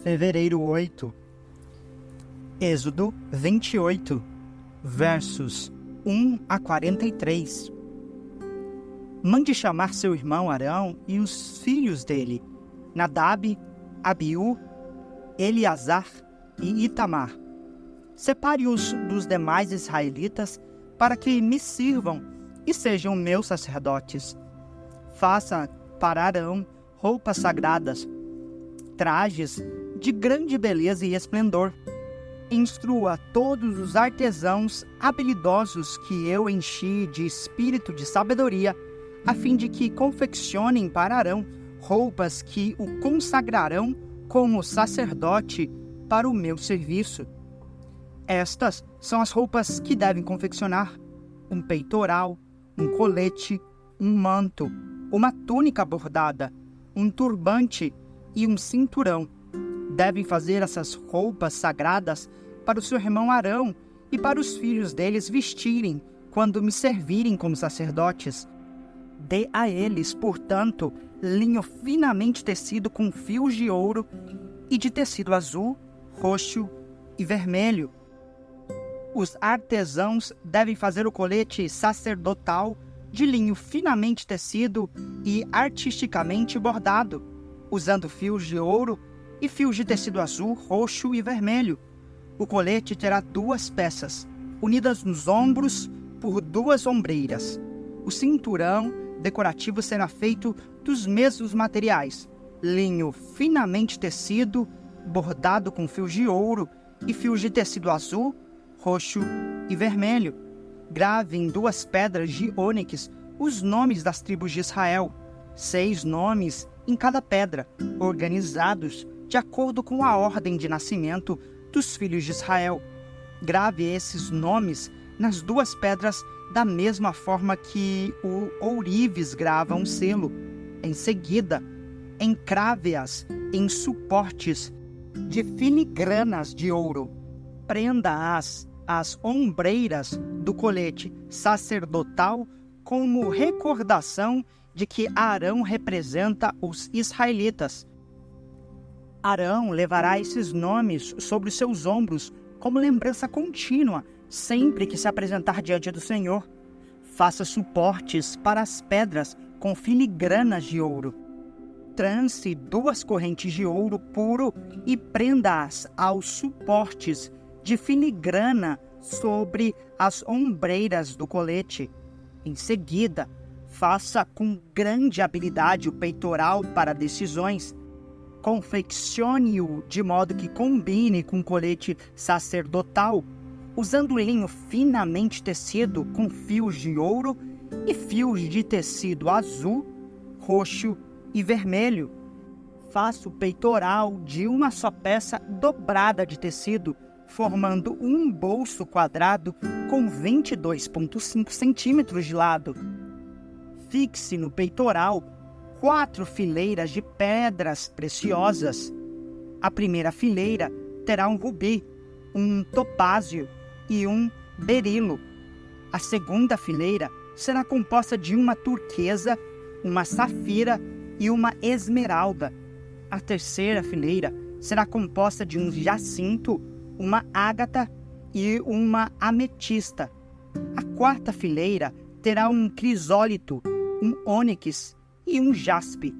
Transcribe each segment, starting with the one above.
Fevereiro 8. Êxodo 28, versos 1 a 43. Mande chamar seu irmão Arão e os filhos dele, Nadab, Abiú, Eleazar e Itamar. Separe-os dos demais israelitas para que me sirvam e sejam meus sacerdotes. Faça para Arão roupas sagradas, trajes de grande beleza e esplendor. Instrua todos os artesãos habilidosos que eu enchi de espírito de sabedoria, a fim de que confeccionem para Arão roupas que o consagrarão como sacerdote para o meu serviço. Estas são as roupas que devem confeccionar: um peitoral, um colete, um manto, uma túnica bordada, um turbante e um cinturão. Devem fazer essas roupas sagradas para o seu irmão Arão e para os filhos deles vestirem quando me servirem como sacerdotes. Dê a eles, portanto, linho finamente tecido com fios de ouro e de tecido azul, roxo e vermelho. Os artesãos devem fazer o colete sacerdotal de linho finamente tecido e artisticamente bordado, usando fios de ouro e fios de tecido azul, roxo e vermelho. O colete terá 2 peças, unidas nos ombros por 2 ombreiras. O cinturão decorativo será feito dos mesmos materiais: linho finamente tecido, bordado com fios de ouro e fios de tecido azul, roxo e vermelho. Grave em 2 pedras de ônix os nomes das tribos de Israel, 6 nomes em cada pedra, organizados de acordo com a ordem de nascimento dos filhos de Israel. Grave esses nomes nas 2 pedras da mesma forma que o ourives grava um selo. Em seguida, encrave-as em suportes de filigranas de ouro. Prenda-as às ombreiras do colete sacerdotal como recordação de que Arão representa os israelitas. Arão levará esses nomes sobre os seus ombros como lembrança contínua, sempre que se apresentar diante do Senhor. Faça suportes para as pedras com filigranas de ouro. Trance 2 correntes de ouro puro e prenda-as aos suportes de filigrana sobre as ombreiras do colete. Em seguida, faça com grande habilidade o peitoral para decisões. Confeccione-o de modo que combine com o colete sacerdotal, usando linho finamente tecido com fios de ouro e fios de tecido azul, roxo e vermelho. Faça o peitoral de uma só peça dobrada de tecido, formando um bolso quadrado com 22,5 centímetros de lado. Fixe no peitoral 4 fileiras de pedras preciosas. A primeira fileira terá um rubi, um topázio e um berilo. A segunda fileira será composta de uma turquesa, uma safira e uma esmeralda. A terceira fileira será composta de um jacinto, uma ágata e uma ametista. A quarta fileira terá um crisólito, um ônix e um jaspe.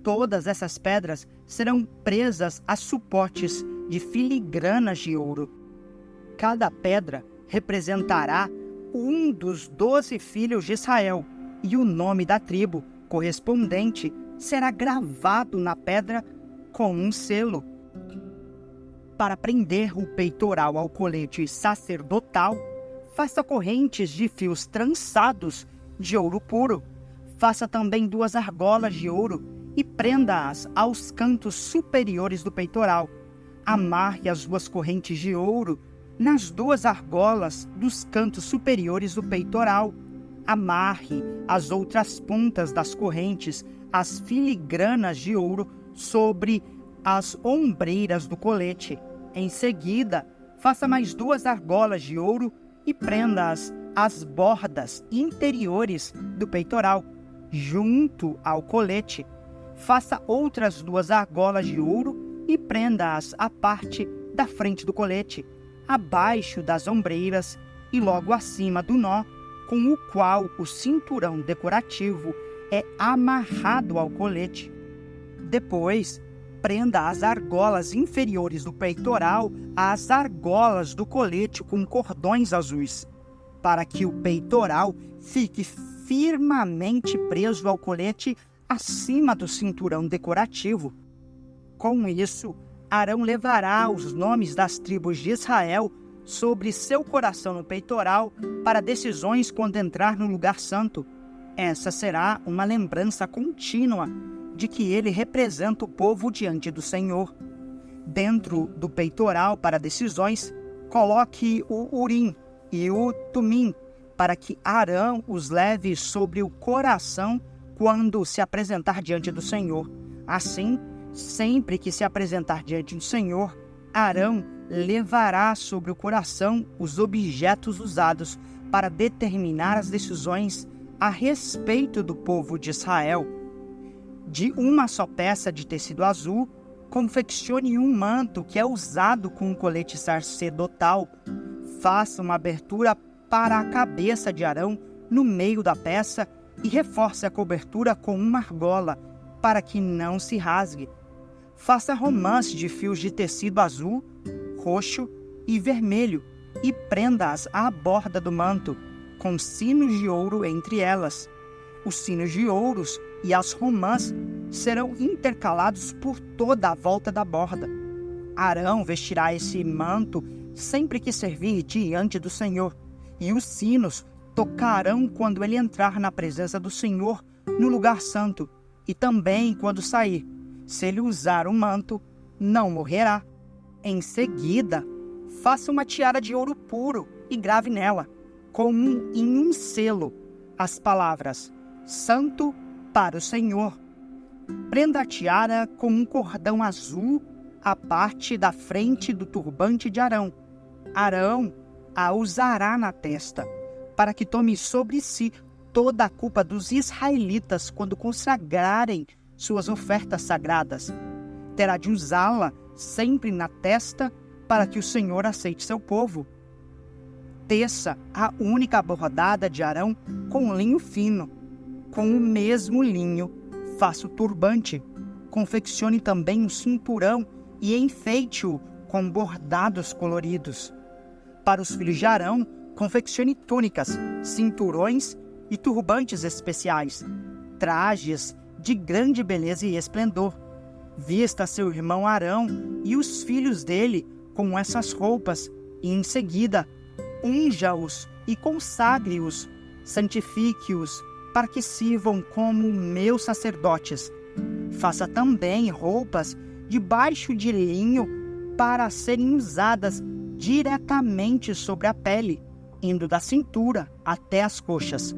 Todas essas pedras serão presas a suportes de filigranas de ouro. Cada pedra representará um dos 12 filhos de Israel, e o nome da tribo correspondente será gravado na pedra com um selo. Para prender o peitoral ao colete sacerdotal, faça correntes de fios trançados de ouro puro. Faça também 2 argolas de ouro e prenda-as aos cantos superiores do peitoral. Amarre as 2 correntes de ouro nas 2 argolas dos cantos superiores do peitoral. Amarre as outras pontas das correntes às filigranas de ouro sobre as ombreiras do colete. Em seguida, faça mais 2 argolas de ouro e prenda-as às bordas interiores do peitoral, junto ao colete. Faça outras 2 argolas de ouro e prenda-as à parte da frente do colete, abaixo das ombreiras e logo acima do nó, com o qual o cinturão decorativo é amarrado ao colete. Depois, prenda as argolas inferiores do peitoral às argolas do colete com cordões azuis, para que o peitoral fique firmemente preso ao colete acima do cinturão decorativo. Com isso, Arão levará os nomes das tribos de Israel sobre seu coração no peitoral para decisões quando entrar no lugar santo. Essa será uma lembrança contínua de que ele representa o povo diante do Senhor. Dentro do peitoral para decisões, coloque o Urim e o Tumim, para que Arão os leve sobre o coração quando se apresentar diante do Senhor. Assim, sempre que se apresentar diante do Senhor, Arão levará sobre o coração os objetos usados para determinar as decisões a respeito do povo de Israel. De uma só peça de tecido azul, confeccione um manto que é usado com um colete sacerdotal. Faça uma abertura para a cabeça de Arão no meio da peça e reforce a cobertura com uma argola, para que não se rasgue. Faça romãs de fios de tecido azul, roxo e vermelho e prenda-as à borda do manto, com sinos de ouro entre elas. Os sinos de ouros e as romãs serão intercalados por toda a volta da borda. Arão vestirá esse manto sempre que servir diante do Senhor, e os sinos tocarão quando ele entrar na presença do Senhor no lugar santo, e também quando sair. Se ele usar o manto, não morrerá. Em seguida, faça uma tiara de ouro puro e grave nela, em um selo, as palavras Santo para o Senhor. Prenda a tiara com um cordão azul à parte da frente do turbante de Arão. Arão a usará na testa, para que tome sobre si toda a culpa dos israelitas quando consagrarem suas ofertas sagradas. Terá de usá-la sempre na testa para que o Senhor aceite seu povo. Teça a única bordada de Arão com linho fino. Com o mesmo linho, faça o turbante. Confeccione também um cinturão e enfeite-o com bordados coloridos. Para os filhos de Arão, confeccione túnicas, cinturões e turbantes especiais, trajes de grande beleza e esplendor. Vista seu irmão Arão e os filhos dele com essas roupas, e em seguida unja-os e consagre-os, santifique-os, para que sirvam como meus sacerdotes. Faça também roupas de baixo de linho para serem usadas diretamente sobre a pele, indo da cintura até as coxas.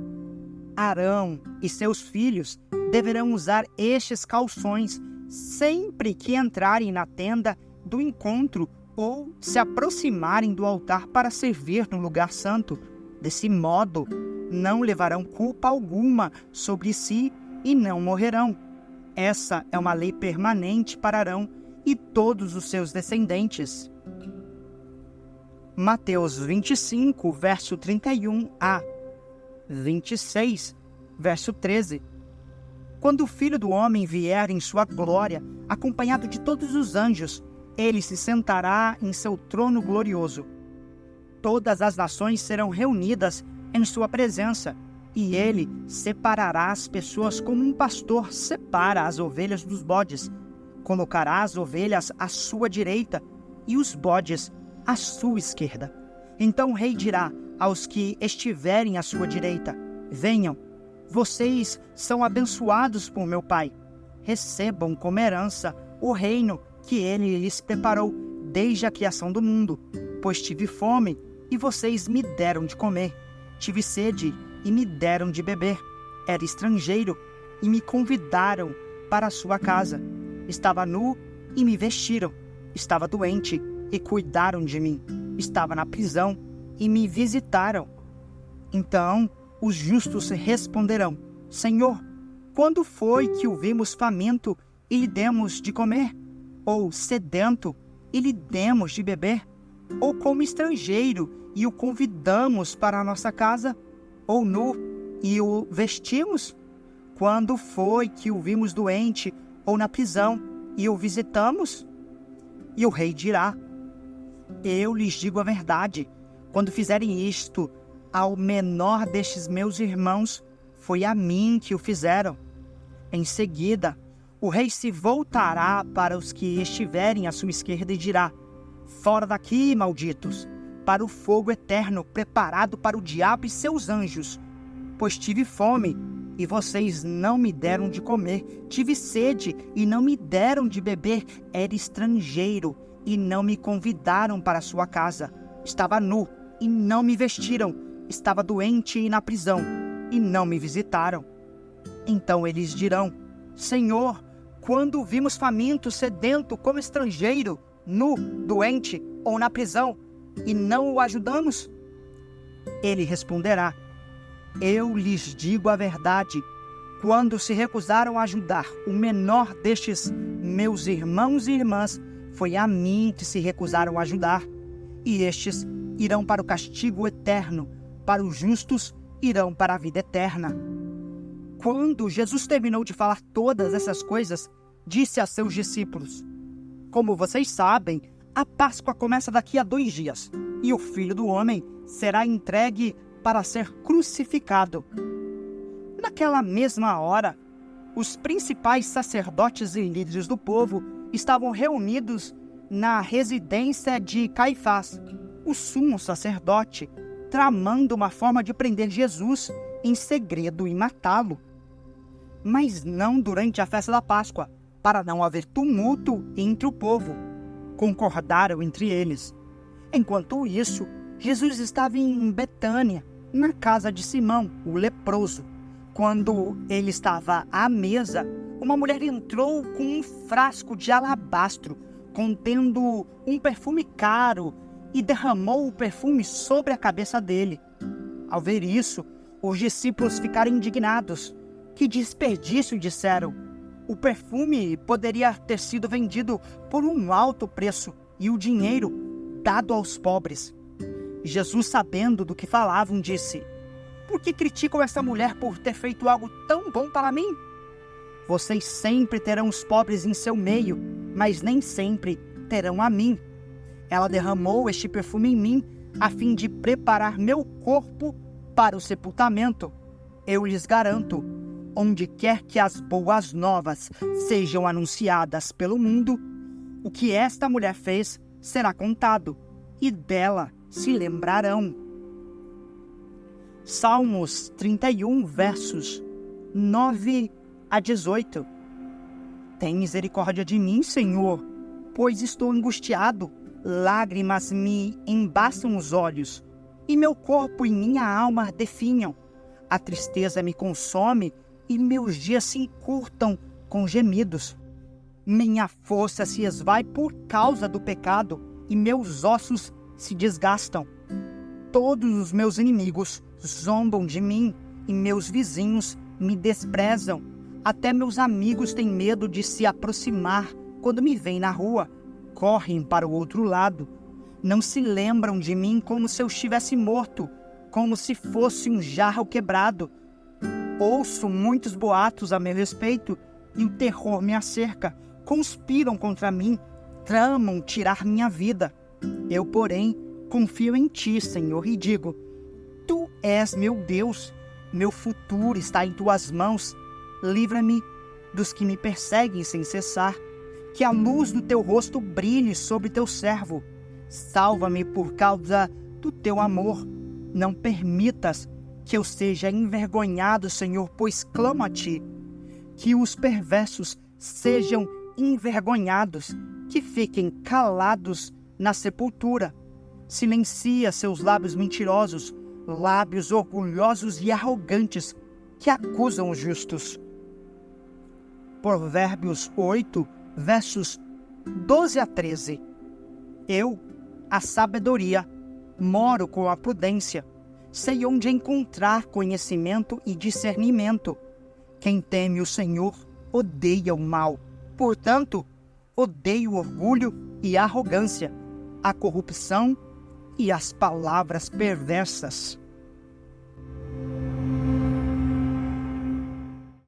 Arão e seus filhos deverão usar estes calções sempre que entrarem na tenda do encontro ou se aproximarem do altar para servir no lugar santo. Desse modo, não levarão culpa alguma sobre si e não morrerão. Essa é uma lei permanente para Arão e todos os seus descendentes. Mateus 25, verso 31 a 26, verso 13. Quando o Filho do Homem vier em sua glória, acompanhado de todos os anjos, ele se sentará em seu trono glorioso. Todas as nações serão reunidas em sua presença, e ele separará as pessoas como um pastor separa as ovelhas dos bodes. Colocará as ovelhas à sua direita e os bodes à sua esquerda. Então o rei dirá aos que estiverem à sua direita: venham, vocês são abençoados por meu Pai. Recebam como herança o reino que ele lhes preparou desde a criação do mundo. Pois tive fome e vocês me deram de comer. Tive sede e me deram de beber. Era estrangeiro e me convidaram para a sua casa. Estava nu e me vestiram. Estava doente e cuidaram de mim. Estava na prisão e me visitaram. Então os justos responderão: Senhor, quando foi que o vimos faminto e lhe demos de comer? ou sedento e lhe demos de beber? Ou como estrangeiro e o convidamos para a nossa casa? Ou nu e o vestimos? Quando foi que o vimos doente ou na prisão e o visitamos? E o rei dirá: eu lhes digo a verdade, quando fizerem isto ao menor destes meus irmãos, foi a mim que o fizeram. Em seguida, o rei se voltará para os que estiverem à sua esquerda e dirá: fora daqui, malditos, para o fogo eterno preparado para o diabo e seus anjos. Pois tive fome, e vocês não me deram de comer. Tive sede, e não me deram de beber. Era estrangeiro, e não me convidaram para a sua casa. Estava nu, e não me vestiram. Estava doente e na prisão, e não me visitaram. Então eles dirão: Senhor, quando o vimos faminto, sedento, como estrangeiro, nu, doente ou na prisão, e não o ajudamos? Ele responderá: eu lhes digo a verdade, quando se recusaram a ajudar o menor destes meus irmãos e irmãs, foi a mim que se recusaram a ajudar. E estes irão para o castigo eterno, para os justos irão para a vida eterna. Quando Jesus terminou de falar todas essas coisas, disse a seus discípulos: como vocês sabem, a Páscoa começa daqui a 2 dias, e o Filho do Homem será entregue para ser crucificado. Naquela mesma hora, os principais sacerdotes e líderes do povo estavam reunidos na residência de Caifás, o sumo sacerdote, tramando uma forma de prender Jesus em segredo e matá-lo. Mas não durante a festa da Páscoa, para não haver tumulto entre o povo. Concordaram entre eles. Enquanto isso, Jesus estava em Betânia, na casa de Simão, o leproso. Quando ele estava à mesa, uma mulher entrou com um frasco de alabastro, contendo um perfume caro, e derramou o perfume sobre a cabeça dele. Ao ver isso, os discípulos ficaram indignados. Que desperdício, disseram. O perfume poderia ter sido vendido por um alto preço e o dinheiro dado aos pobres. Jesus, sabendo do que falavam, disse: por que criticam essa mulher por ter feito algo tão bom para mim? Vocês sempre terão os pobres em seu meio, mas nem sempre terão a mim. Ela derramou este perfume em mim, a fim de preparar meu corpo para o sepultamento. Eu lhes garanto, onde quer que as boas novas sejam anunciadas pelo mundo, o que esta mulher fez será contado, e dela se lembrarão. Salmos 31, versos 9 a 18. Tem misericórdia de mim, Senhor, pois estou angustiado. Lágrimas me embaçam os olhos, e meu corpo e minha alma definham. A tristeza me consome, e meus dias se encurtam com gemidos. Minha força se esvai por causa do pecado, e meus ossos se desgastam. Todos os meus inimigos zombam de mim, e meus vizinhos me desprezam. Até meus amigos têm medo de se aproximar quando me veem na rua. Correm para o outro lado. Não se lembram de mim como se eu estivesse morto, como se fosse um jarro quebrado. Ouço muitos boatos a meu respeito, e o terror me acerca. Conspiram contra mim, tramam tirar minha vida. Eu, porém, confio em ti, Senhor, e digo: tu és meu Deus, meu futuro está em tuas mãos. Livra-me dos que me perseguem sem cessar. Que a luz do teu rosto brilhe sobre teu servo. Salva-me por causa do teu amor. Não permitas que eu seja envergonhado, Senhor, pois clamo a ti. Que os perversos sejam envergonhados, que fiquem calados na sepultura. Silencia seus lábios mentirosos, lábios orgulhosos e arrogantes, que acusam os justos. Provérbios 8, versos 12 a 13. Eu, a sabedoria, moro com a prudência. Sei onde encontrar conhecimento e discernimento. Quem teme o Senhor odeia o mal. Portanto, odeio o orgulho e a arrogância, a corrupção e as palavras perversas.